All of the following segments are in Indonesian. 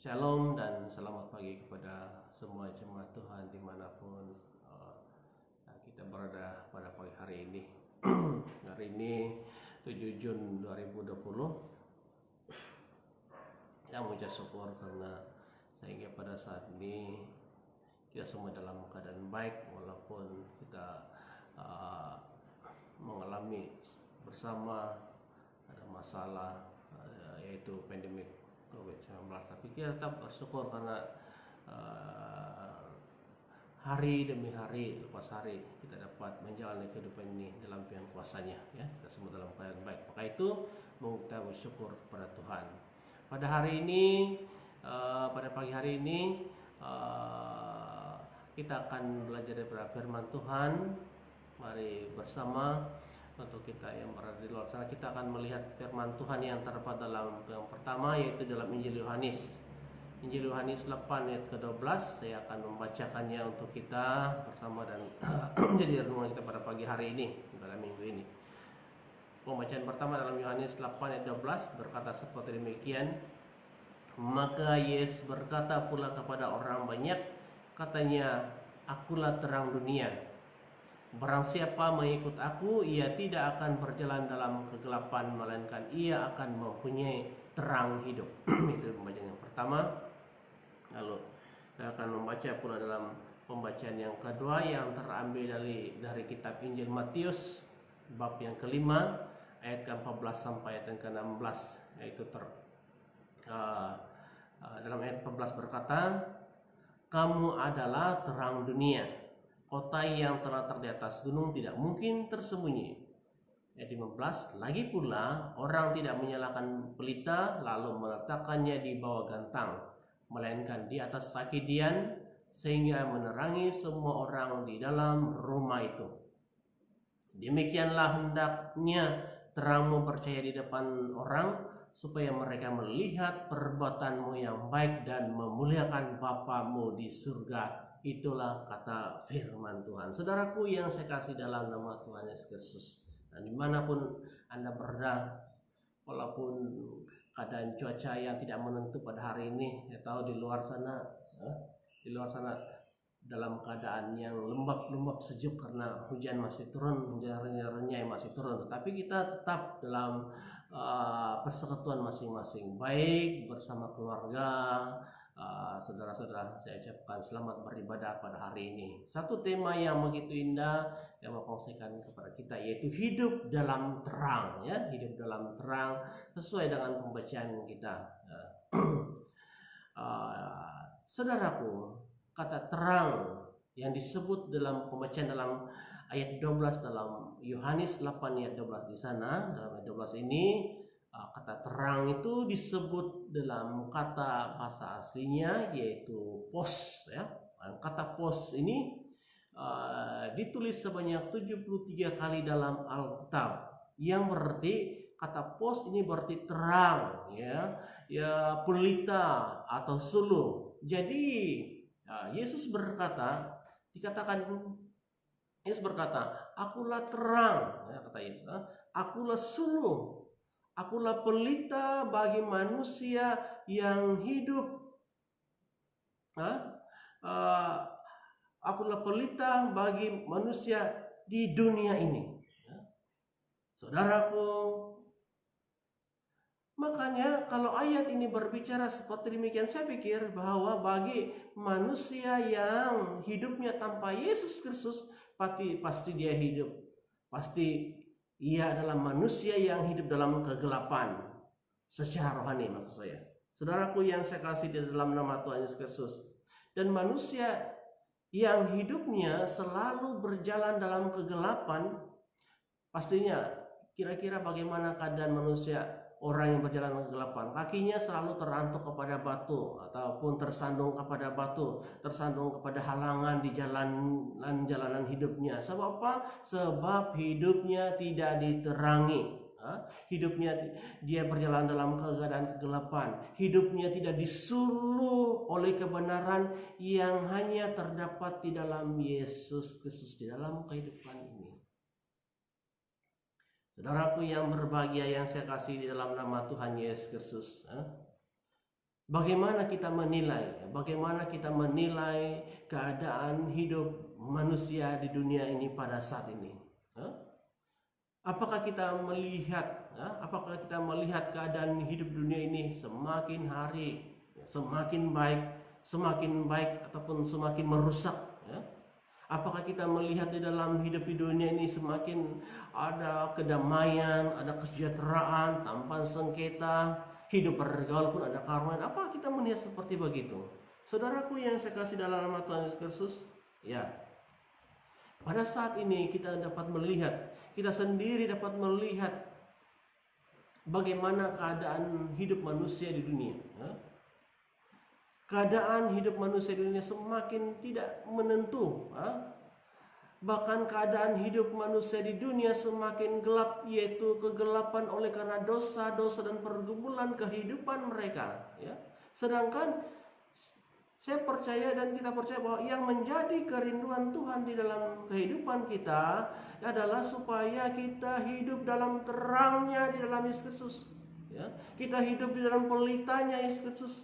Shalom dan selamat pagi kepada semua jemaat Tuhan dimanapun kita berada pada pagi hari ini. Hari ini 7 Jun 2020. Saya mengucap syukur karena sehingga pada saat ini kita semua dalam keadaan baik, walaupun kita mengalami bersama ada masalah yaitu pandemik COVID-19, tapi kita tetap bersyukur karena hari demi hari lepas hari kita dapat menjalani kehidupan ini dalam pilihan kuasanya, ya, kita semua dalam keadaan baik. Maka itu kita bersyukur kepada Tuhan. Pada hari ini, pada pagi hari ini kita akan belajar daripada firman Tuhan. Mari bersama. Untuk kita yang berada di luar sana, kita akan melihat firman Tuhan yang terdapat dalam yang pertama, yaitu dalam Injil Yohanes. Injil Yohanes 8 ayat ke-12. Saya akan membacakannya untuk kita bersama dan menjadi renungan kita pada pagi hari ini, pada minggu ini. Pembacaan pertama dalam Yohanes 8 ayat 12 berkata seperti demikian. Maka Yesus berkata pula kepada orang banyak, katanya, "Akulah terang dunia. Barang siapa mengikut aku, ia tidak akan berjalan dalam kegelapan, melainkan ia akan mempunyai terang hidup." Itu pembacaan yang pertama. Lalu saya akan membaca pula dalam pembacaan yang kedua yang terambil dari kitab Injil Matius bab yang kelima ayat ke-14 sampai ayat yang ke-16, yaitu dalam ayat 14 berkata, "Kamu adalah terang dunia. Kota yang terletak di atas gunung tidak mungkin tersembunyi." Ayat 15, "Lagi pula orang tidak menyalakan pelita lalu meletakkannya di bawah gantang, melainkan di atas kaki dian, sehingga menerangi semua orang di dalam rumah itu. Demikianlah hendaknya terangmu percaya di depan orang, supaya mereka melihat perbuatanmu yang baik dan memuliakan Bapamu di surga." Itulah kata firman Tuhan. Saudaraku yang saya kasih dalam nama Tuhan Yesus Kristus, dan dimanapun Anda berada, walaupun keadaan cuaca yang tidak menentu pada hari ini, saya tahu di luar sana dalam keadaan yang lembab sejuk karena hujan masih turun, hujan renyah masih turun. Tetapi kita tetap dalam persekutuan masing-masing, baik bersama keluarga. Saudara-saudara, saya ucapkan selamat beribadah pada hari ini. Satu tema yang begitu indah yang mau kongsikan kepada kita, yaitu hidup dalam terang, ya, hidup dalam terang sesuai dengan pembacaan kita. Saudaraku, kata terang yang disebut dalam pembacaan dalam ayat 12 dalam Yohanes 8 ayat 12 di sana, dalam ayat 12 ini, kata terang itu disebut dalam kata bahasa aslinya yaitu pos, ya. Kata pos ini ditulis sebanyak 73 kali dalam Alkitab, yang berarti kata pos ini berarti terang, ya, pelita atau suluh. Jadi Yesus berkata, Yesus berkata, "Akulah terang," ya, kata Yesus, "akulah suluh, akulah pelita bagi manusia yang hidup. Akulah pelita bagi manusia di dunia ini." Saudaraku, makanya kalau ayat ini berbicara seperti demikian, saya pikir bahwa bagi manusia yang hidupnya tanpa Yesus Kristus, pasti dia hidup. Pasti ia adalah manusia yang hidup dalam kegelapan secara rohani, maksud saya. Saudaraku yang saya kasih di dalam nama Tuhan Yesus Kristus. Dan manusia yang hidupnya selalu berjalan dalam kegelapan, pastinya kira-kira bagaimana keadaan manusia, orang yang berjalan ke kegelapan? Kakinya selalu terantuk kepada batu ataupun tersandung kepada batu, tersandung kepada halangan di jalanan hidupnya. Sebab apa? Sebab hidupnya tidak diterangi. Hidupnya dia berjalan dalam keadaan kegelapan. Hidupnya tidak disuluh oleh kebenaran yang hanya terdapat di dalam Yesus Kristus, di dalam kehidupan ini. Saudaraku yang berbahagia yang saya kasih di dalam nama Tuhan Yesus Kristus, Bagaimana kita menilai? Bagaimana kita menilai keadaan hidup manusia di dunia ini pada saat ini? Apakah kita melihat, apakah kita melihat keadaan hidup dunia ini semakin hari semakin baik ataupun semakin merusak? Apakah kita melihat di dalam hidup di dunia ini semakin ada kedamaian, ada kesejahteraan, tanpa sengketa, hidup bergaul pun ada karunia? Apa kita melihat seperti begitu? Saudaraku yang saya kasih dalam nama Tuhan Yesus Kristus, ya. Pada saat ini kita dapat melihat, kita sendiri dapat melihat bagaimana keadaan hidup manusia di dunia. Keadaan hidup manusia di dunia semakin tidak menentu. Bahkan keadaan hidup manusia di dunia semakin gelap, yaitu kegelapan oleh karena dosa-dosa dan pergumulan kehidupan mereka. Sedangkan saya percaya dan kita percaya bahwa yang menjadi kerinduan Tuhan di dalam kehidupan kita adalah supaya kita hidup dalam terangnya di dalam Yesus Kristus. Kita hidup di dalam pelitanya Yesus Kristus.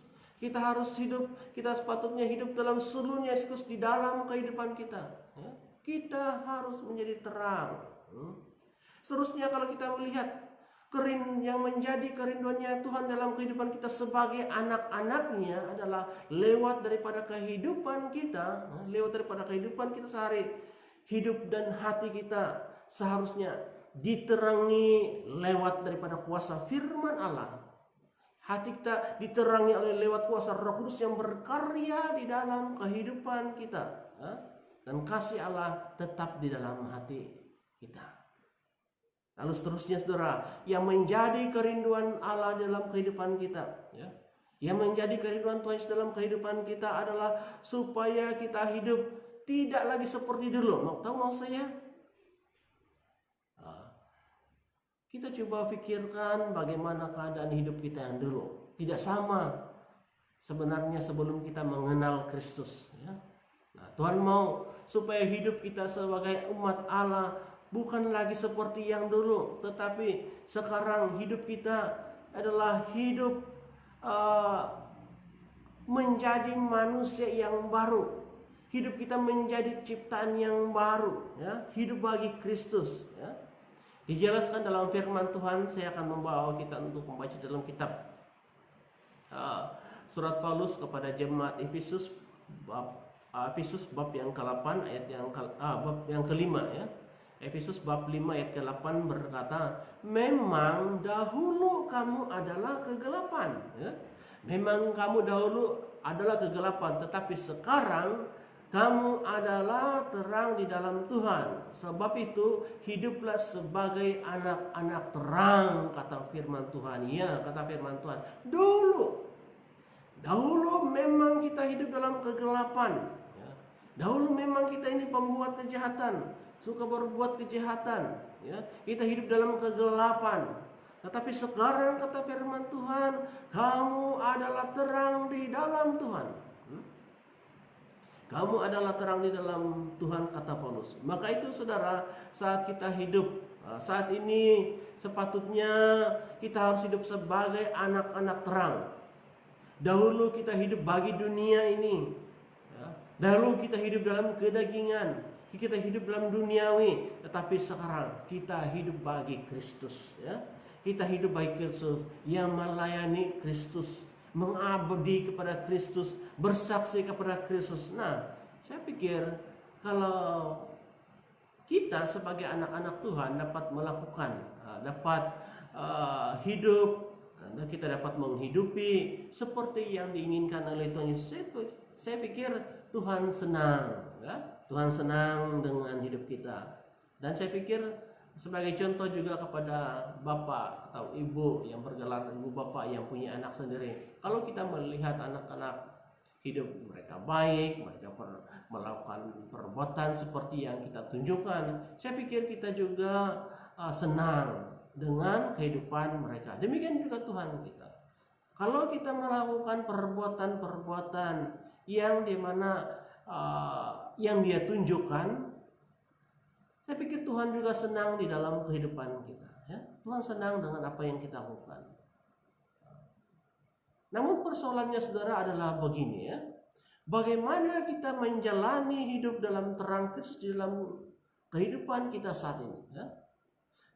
Kita sepatutnya hidup dalam sulurnya Yesus Kristus di dalam kehidupan kita. Kita harus menjadi terang. Seterusnya kalau kita melihat yang menjadi kerinduannya Tuhan dalam kehidupan kita sebagai anak-anaknya adalah lewat daripada kehidupan kita, sehari hidup dan hati kita seharusnya diterangi lewat daripada kuasa firman Allah. Hati kita diterangi lewat kuasa Roh Kudus yang berkarya di dalam kehidupan kita, dan kasih Allah tetap di dalam hati kita. Lalu seterusnya saudara, yang menjadi kerinduan Allah dalam kehidupan kita, yang menjadi kerinduan Tuhan dalam kehidupan kita adalah supaya kita hidup tidak lagi seperti dulu. Mau tahu maksud saya? Kita coba pikirkan bagaimana keadaan hidup kita yang dulu. Tidak sama sebenarnya sebelum kita mengenal Kristus. Tuhan mau supaya hidup kita sebagai umat Allah bukan lagi seperti yang dulu, tetapi sekarang hidup kita adalah hidup menjadi manusia yang baru. Hidup kita menjadi ciptaan yang baru, hidup bagi Kristus. Dijelaskan dalam firman Tuhan. Saya akan membawa kita untuk membaca dalam kitab surat Paulus kepada jemaat Efesus bab yang ke-8 ayat bab yang kelima, Efesus bab 5 ayat ke-8 berkata, memang dahulu kamu adalah kegelapan. Memang kamu dahulu adalah kegelapan, tetapi sekarang kamu adalah terang di dalam Tuhan. Sebab itu hiduplah sebagai anak-anak terang, kata firman Tuhan. Ya, kata firman Tuhan. Dahulu memang kita hidup dalam kegelapan. Dahulu memang kita ini pembuat kejahatan, suka berbuat kejahatan, kita hidup dalam kegelapan. Tetapi sekarang kata firman Tuhan, kamu adalah terang di dalam Tuhan. Kamu adalah terang di dalam Tuhan, kata Paulus. Maka itu saudara, saat kita hidup saat ini sepatutnya kita harus hidup sebagai anak-anak terang. Dahulu kita hidup bagi dunia ini. Dahulu kita hidup dalam kedagingan, kita hidup dalam duniawi, tetapi sekarang kita hidup bagi Kristus. Kita hidup bagi Kristus, yang melayani Kristus, mengabdi kepada Kristus, bersaksi kepada Kristus. Nah, saya pikir kalau kita sebagai anak-anak Tuhan dapat melakukan, dapat hidup, dan kita dapat menghidupi seperti yang diinginkan oleh Tuhan Yesus, saya pikir Tuhan senang, Tuhan senang dengan hidup kita. Dan saya pikir sebagai contoh juga kepada bapak atau ibu yang bergelar ibu bapak yang punya anak sendiri, kalau kita melihat anak-anak hidup mereka baik, mereka melakukan perbuatan seperti yang kita tunjukkan, saya pikir kita juga senang dengan kehidupan mereka. Demikian juga Tuhan kita. Kalau kita melakukan perbuatan-perbuatan yang dimana yang Dia tunjukkan, saya pikir Tuhan juga senang di dalam kehidupan kita. Tuhan senang dengan apa yang kita lakukan. Namun persoalannya saudara adalah begini ya. Bagaimana kita menjalani hidup dalam terang Kristus di dalam kehidupan kita saat ini ya?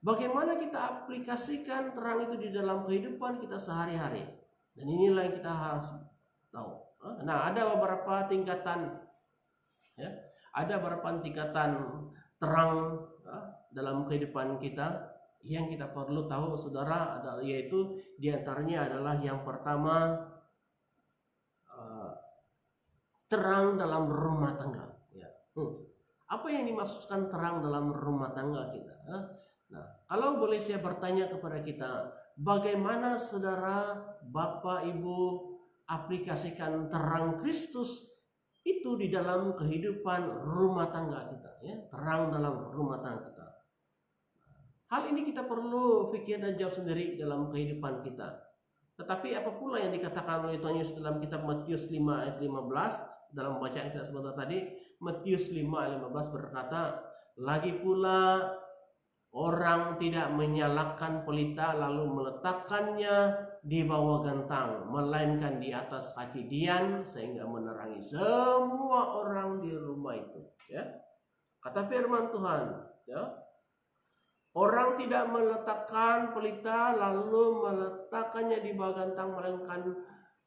Bagaimana kita aplikasikan terang itu di dalam kehidupan kita sehari-hari. Dan inilah yang kita harus tahu. Nah, ada beberapa tingkatan ya. Ada beberapa tingkatan terang ya, dalam kehidupan kita yang kita perlu tahu saudara, yaitu diantaranya adalah yang pertama, terang dalam rumah tangga ya. Apa yang dimaksudkan terang dalam rumah tangga kita? Nah, kalau boleh saya bertanya kepada kita, bagaimana saudara, Bapak, Ibu aplikasikan terang Kristus itu di dalam kehidupan rumah tangga kita ya, terang dalam rumah tangga kita. Hal ini kita perlu pikir dan jawab sendiri dalam kehidupan kita. Tetapi apa pula yang dikatakan oleh Tuhan Yesus dalam kitab Matius 5 ayat 15 dalam bacaan kita sebentar tadi. Matius 5 ayat 15 berkata, lagi pula orang tidak menyalakan pelita lalu meletakkannya di bawah gentang, melainkan di atas kaki dian sehingga menerangi semua orang di rumah itu ya. Kata firman Tuhan ya, orang tidak meletakkan pelita lalu meletakkannya di bawah gentang, melainkan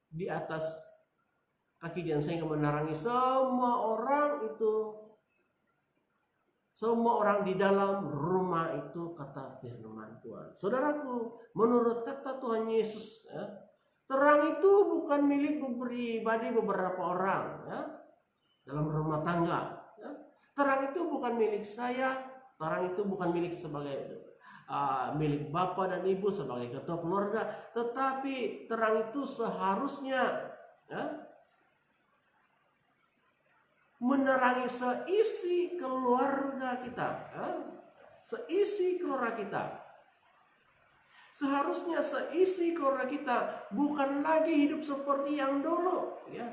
di atas kaki dian sehingga menerangi semua orang itu, semua orang di dalam rumah itu, kata firman Tuhan. Saudaraku, menurut kata Tuhan Yesus ya, terang itu bukan milik pribadi beberapa orang ya, dalam rumah tangga ya. Terang itu bukan milik saya. Terang itu bukan milik sebagai milik bapak dan ibu sebagai ketua keluarga, tetapi terang itu seharusnya ya, menerangi seisi keluarga kita ya, seisi keluarga kita. Seharusnya seisi keluarga kita bukan lagi hidup seperti yang dulu ya.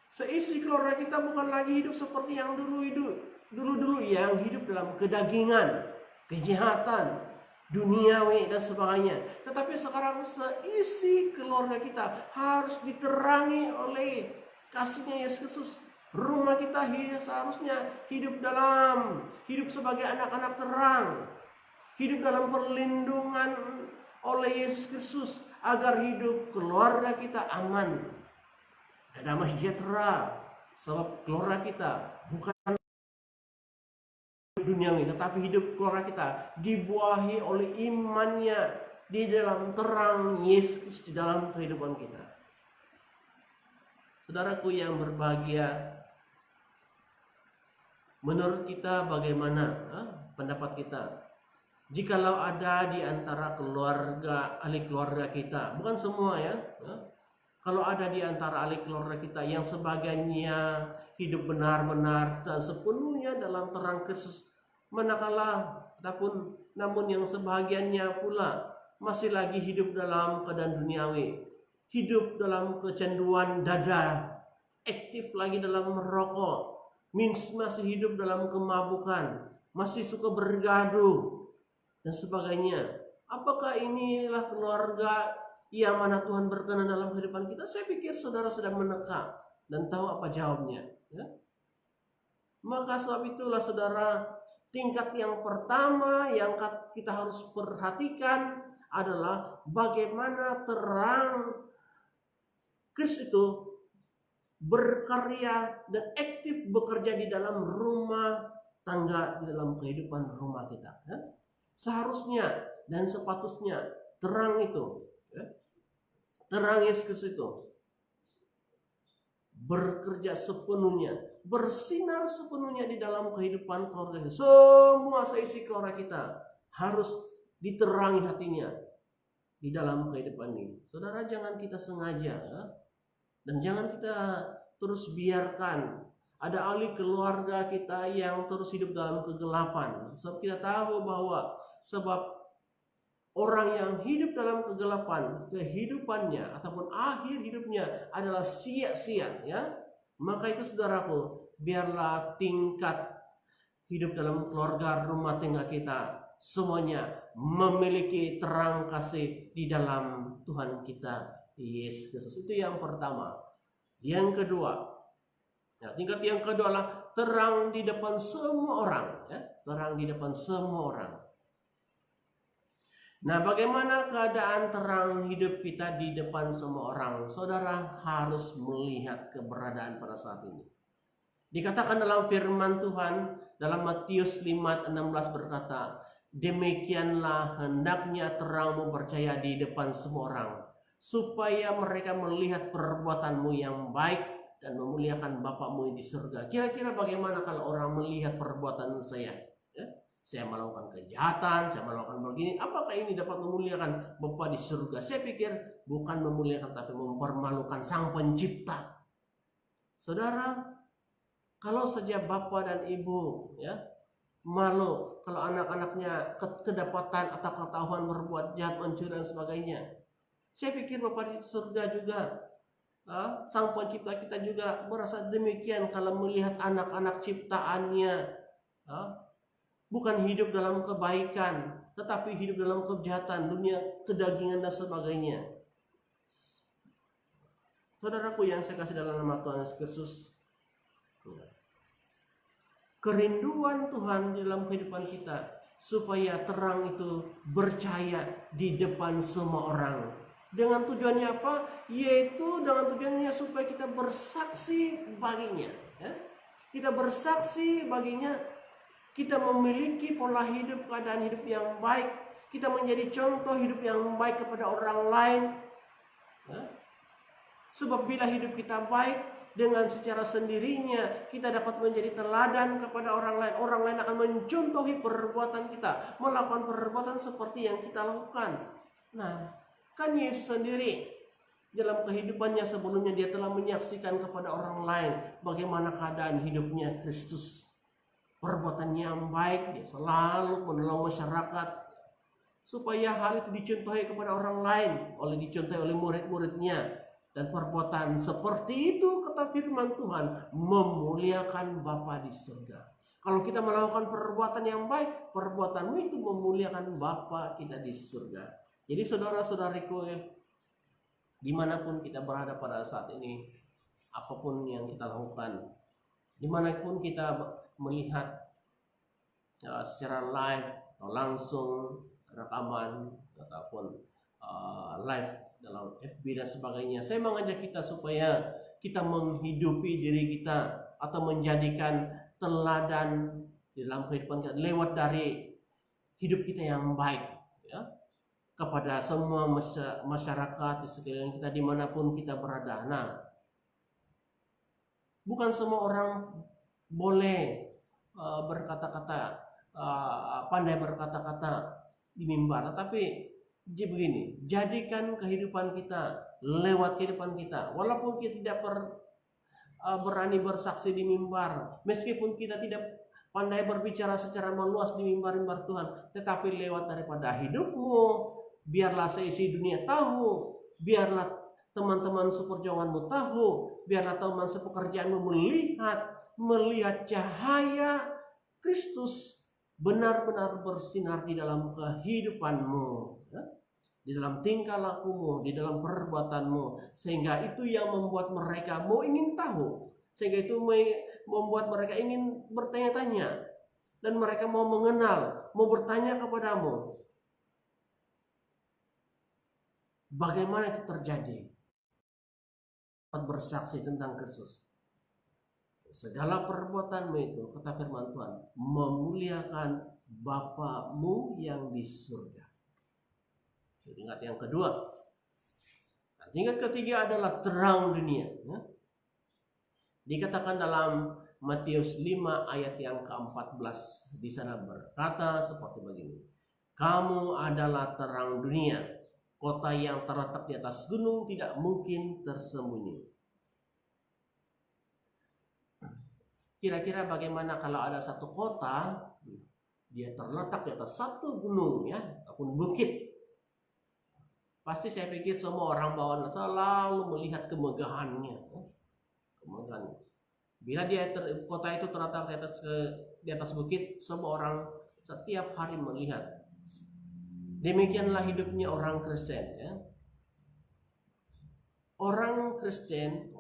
Seisi keluarga kita bukan lagi hidup seperti yang dulu yang hidup dalam kedagingan, kejahatan, duniawi dan sebagainya. Tetapi sekarang seisi keluarga kita harus diterangi oleh kasihnya Yesus Kristus. Rumah kita seharusnya hidup sebagai anak-anak terang, hidup dalam perlindungan oleh Yesus Kristus, agar hidup keluarga kita aman dan damai sejahtera. Sebab keluarga kita bukan duniawi, tetapi hidup keluarga kita dibuahi oleh imannya di dalam terang Yesus di dalam kehidupan kita. Saudaraku yang berbahagia, menurut kita bagaimana pendapat kita? Jikalau ada di antara ahli keluarga kita, bukan semua ya, kalau ada di antara ahli keluarga kita yang sebagiannya hidup benar-benar dan sepenuhnya dalam terang Kristus, manakala namun yang sebahagiannya pula masih lagi hidup dalam keadaan duniawi, hidup dalam kecanduan dada, aktif lagi dalam merokok, masih hidup dalam kemabukan, masih suka bergaduh dan sebagainya. Apakah inilah keluarga yang mana Tuhan berkenan dalam kehidupan kita? Saya pikir saudara sudah meneka dan tahu apa jawabnya ya? Maka sebab itulah saudara, tingkat yang pertama yang kita harus perhatikan adalah bagaimana terang Kristus itu berkarya dan aktif bekerja di dalam rumah tangga, di dalam kehidupan rumah kita ya? Seharusnya dan sepatutnya terang itu ya, terang Yesus itu bekerja sepenuhnya, bersinar sepenuhnya di dalam kehidupan keluarga kita. Semua seisi keluarga kita harus diterangi hatinya di dalam kehidupan ini. Saudara, jangan kita sengaja ya? Dan jangan kita terus biarkan ada ahli keluarga kita yang terus hidup dalam kegelapan. Sebab kita tahu bahwa sebab orang yang hidup dalam kegelapan, kehidupannya ataupun akhir hidupnya adalah sia-sia ya. Maka itu saudaraku, biarlah tingkat hidup dalam keluarga rumah tangga kita semuanya memiliki terang kasih di dalam Tuhan kita Yesus Kristus. Itu yang pertama. Yang kedua, tingkat yang kedua adalah terang di depan semua orang. Terang di depan semua orang. Nah, bagaimana keadaan terang hidup kita di depan semua orang? Saudara harus melihat keberadaan pada saat ini. Dikatakan dalam firman Tuhan dalam Matius 5:16 berkata, demikianlah hendaknya terangmu bercahaya di depan semua orang, supaya mereka melihat perbuatanmu yang baik dan memuliakan Bapamu di surga. Kira-kira bagaimana kalau orang melihat perbuatan saya? Saya melakukan kejahatan, saya melakukan begini, apakah ini dapat memuliakan Bapa di surga? Saya pikir bukan memuliakan, tapi mempermalukan Sang Pencipta. Saudara, kalau saja Bapa dan Ibu malu kalau anak-anaknya kedapatan atau ketahuan berbuat jahat, mencuri dan sebagainya, saya pikir Bapa di surga juga, Sang Pencipta kita juga merasa demikian kalau melihat anak-anak ciptaannya bukan hidup dalam kebaikan, tetapi hidup dalam kejahatan, dunia kedagingan dan sebagainya. Saudaraku yang saya kasih dalam nama Tuhan Yesus Kristus, kerinduan Tuhan dalam kehidupan kita supaya terang itu bercahaya di depan semua orang. Dengan tujuannya apa? Yaitu dengan tujuannya supaya kita bersaksi baginya. Kita bersaksi baginya. Kita memiliki pola hidup, keadaan hidup yang baik. Kita menjadi contoh hidup yang baik kepada orang lain. Sebab bila hidup kita baik, dengan secara sendirinya kita dapat menjadi teladan kepada orang lain. Orang lain akan mencontohi perbuatan kita, melakukan perbuatan seperti yang kita lakukan. Nah, kan Yesus sendiri dalam kehidupannya sebelumnya dia telah menyaksikan kepada orang lain bagaimana keadaan hidupnya Kristus. Perbuatannya yang baik, dia selalu menolong masyarakat supaya hal itu dicontohi kepada orang lain, dicontohi oleh murid-muridnya. Dan perbuatan seperti itu, kata firman Tuhan, memuliakan Bapa di surga. Kalau kita melakukan perbuatan yang baik, perbuatanmu itu memuliakan Bapa kita di surga. Jadi saudara-saudariku, dimanapun kita berada pada saat ini, apapun yang kita lakukan, dimanapun kita melihat secara live atau langsung rekaman ataupun live dalam FB dan sebagainya, saya mengajak kita supaya kita menghidupi diri kita atau menjadikan teladan di dalam kehidupan kita lewat dari hidup kita yang baik kepada semua masyarakat di sekeliling kita dimanapun kita berada. Nah, bukan semua orang boleh berkata-kata, pandai berkata-kata di mimbar, tetapi begini, jadikan kehidupan kita lewat kehidupan kita, walaupun kita tidak berani bersaksi di mimbar, meskipun kita tidak pandai berbicara secara meluas di mimbar-mimbar Tuhan, tetapi lewat daripada hidupmu, biarlah seisi dunia tahu, biarlah teman-teman seperjuanganmu tahu, biarlah teman sepekerjaanmu melihat cahaya Kristus benar-benar bersinar di dalam kehidupanmu, di dalam tingkah lakumu, di dalam perbuatanmu, sehingga itu yang membuat mereka mau ingin tahu, sehingga itu membuat mereka ingin bertanya-tanya, dan mereka mau mengenal, mau bertanya kepadamu. Bagaimana itu terjadi? Bersaksi tentang Kristus. Segala perbuatanmu itu, kata firman Tuhan, memuliakan Bapamu yang di surga. Tingkat yang kedua. Tingkat ketiga adalah terang dunia. Dikatakan dalam Matius 5 ayat yang ke-14, di sana berkata seperti begini. Kamu adalah terang dunia. Kota yang terletak di atas gunung tidak mungkin tersembunyi. Kira-kira bagaimana kalau ada satu kota, dia terletak di atas satu gunung ataupun bukit. Pasti saya pikir semua orang bawah selalu melihat kemegahannya. Bila kota itu terletak di atas bukit, semua orang setiap hari melihat. Demikianlah hidupnya orang Kristen. orang Kristen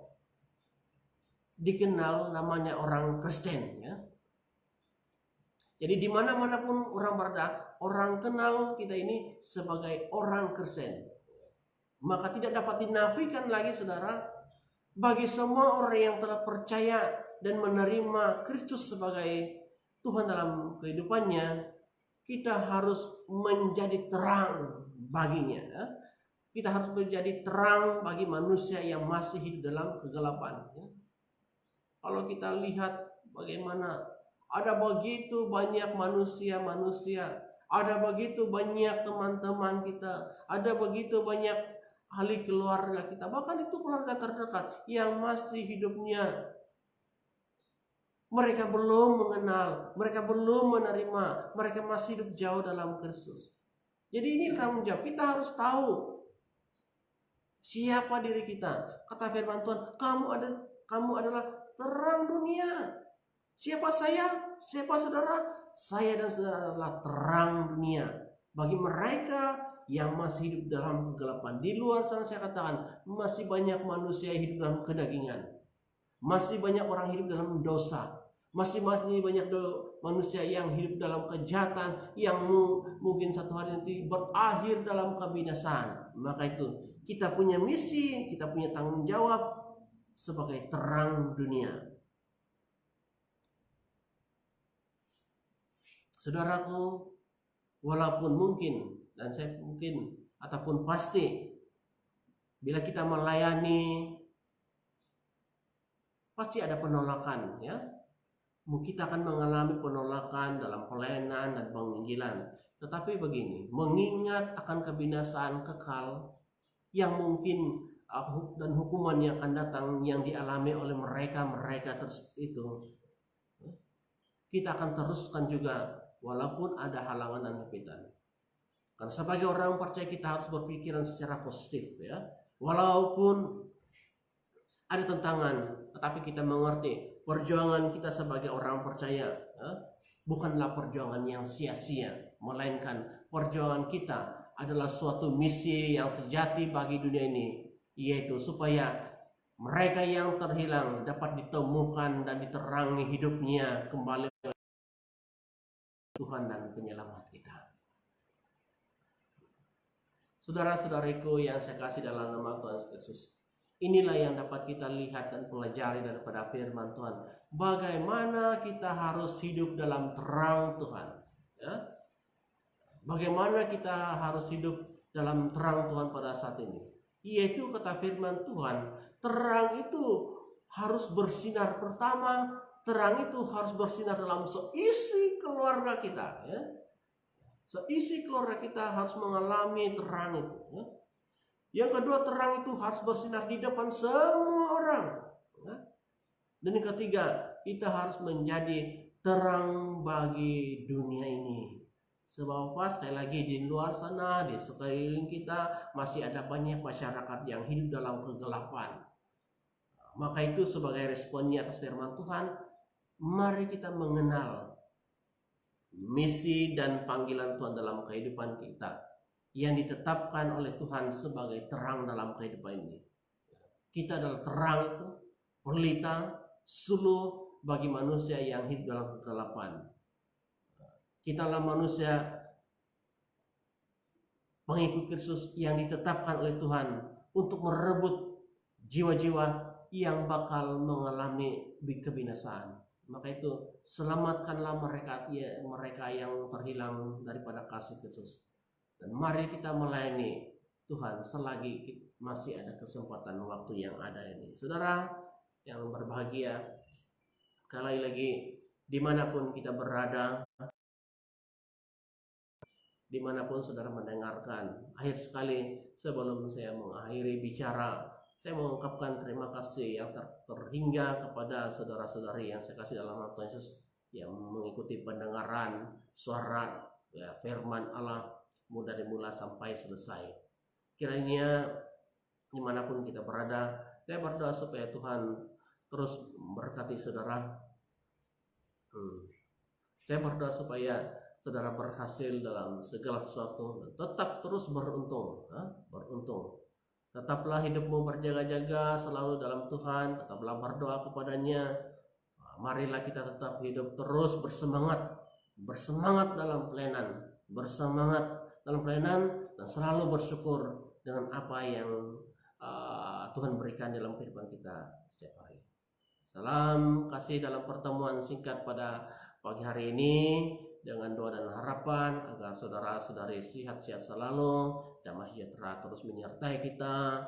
dikenal namanya orang Kristen, ya. Jadi di mana-mana pun orang berada, orang kenal kita ini sebagai orang Kristen. Maka tidak dapat dinafikan lagi, saudara, bagi semua orang yang telah percaya dan menerima Kristus sebagai Tuhan dalam kehidupannya, kita harus menjadi terang baginya, ya. Kita harus menjadi terang bagi manusia yang masih hidup dalam kegelapan, ya. Kalau kita lihat bagaimana ada begitu banyak manusia-manusia, ada begitu banyak teman-teman kita, ada begitu banyak ahli keluarga kita, bahkan itu keluarga terdekat yang masih hidupnya mereka belum mengenal, mereka belum menerima, mereka masih hidup jauh dalam Kristus. Jadi ini tanggung jawab, kita harus tahu siapa diri kita. Kata firman Tuhan, kamu adalah terang dunia. Siapa saya? Siapa saudara? Saya dan saudara adalah terang dunia bagi mereka yang masih hidup dalam kegelapan. Di luar sana saya katakan masih banyak manusia yang hidup dalam kedagingan. Masih banyak orang hidup dalam dosa. Masih banyak manusia yang hidup dalam kejahatan yang mungkin satu hari nanti berakhir dalam kebinasaan. Maka itu kita punya misi, kita punya tanggung jawab sebagai terang dunia. Saudaraku, walaupun mungkin, dan saya mungkin ataupun pasti, bila kita melayani, pasti ada penolakan, ya. Kita akan mengalami penolakan dalam pelayanan dan penginjilan. Tetapi begini, mengingat akan kebinasaan kekal yang mungkin dan hukuman yang akan datang yang dialami oleh mereka itu, kita akan teruskan juga walaupun ada halangan dan himpitan. Karena sebagai orang percaya kita harus berpikiran secara positif, ya. Walaupun ada tantangan, tetapi kita mengerti perjuangan kita sebagai orang percaya, ya, bukanlah perjuangan yang sia-sia, melainkan perjuangan kita adalah suatu misi yang sejati bagi dunia ini, yaitu supaya mereka yang terhilang dapat ditemukan dan diterangi hidupnya kembali Tuhan dan penyelamat kita. Saudara-saudariku yang saya kasih dalam nama Tuhan Yesus, inilah yang dapat kita lihat dan pelajari daripada firman Tuhan. Bagaimana kita harus hidup dalam terang Tuhan, ya? Bagaimana kita harus hidup dalam terang Tuhan pada saat ini? Yaitu kata firman Tuhan, terang itu harus bersinar. Pertama, terang itu harus bersinar dalam seisi keluarga kita, ya. Seisi keluarga kita harus mengalami terang itu, ya. Yang kedua, terang itu harus bersinar di depan semua orang, ya. Dan yang ketiga, kita harus menjadi terang bagi dunia ini. Sebab sekali lagi di luar sana, di sekeliling kita masih ada banyak masyarakat yang hidup dalam kegelapan. Maka itu sebagai responnya atas firman Tuhan, mari kita mengenal misi dan panggilan Tuhan dalam kehidupan kita yang ditetapkan oleh Tuhan sebagai terang dalam kehidupan ini. Kita adalah terang itu, pelita, suluh bagi manusia yang hidup dalam kegelapan. Kita adalah manusia pengikut Kristus yang ditetapkan oleh Tuhan untuk merebut jiwa-jiwa yang bakal mengalami kebinasaan. Maka itu selamatkanlah mereka yang terhilang daripada kasih Kristus. Dan mari kita melayani Tuhan selagi masih ada kesempatan waktu yang ada ini. Saudara yang berbahagia, sekali lagi dimanapun kita berada, dimanapun saudara mendengarkan, akhir sekali sebelum saya mengakhiri bicara, saya mengucapkan terima kasih yang terhingga kepada saudara-saudari yang saya kasih dalam nama Tuhan Yesus yang mengikuti pendengaran suara, ya, firman Allah dari mula sampai selesai. Kiranya dimanapun kita berada, saya berdoa supaya Tuhan terus memberkati saudara. Saya berdoa supaya saudara berhasil dalam segala sesuatu, tetap terus beruntung, beruntung. Tetaplah hidupmu berjaga-jaga selalu dalam Tuhan, tetaplah berdoa kepadanya. Marilah kita tetap hidup terus bersemangat dalam pelayanan, dan selalu bersyukur dengan apa yang Tuhan berikan dalam kehidupan kita setiap hari. Salam kasih dalam pertemuan singkat pada pagi hari ini, dengan doa dan harapan agar saudara-saudari sehat-sehat selalu, damai sejahtera terus menyertai kita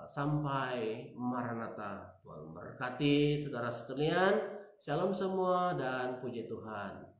sampai Maranatha. Tuhan memberkati saudara sekalian. Shalom semua dan puji Tuhan.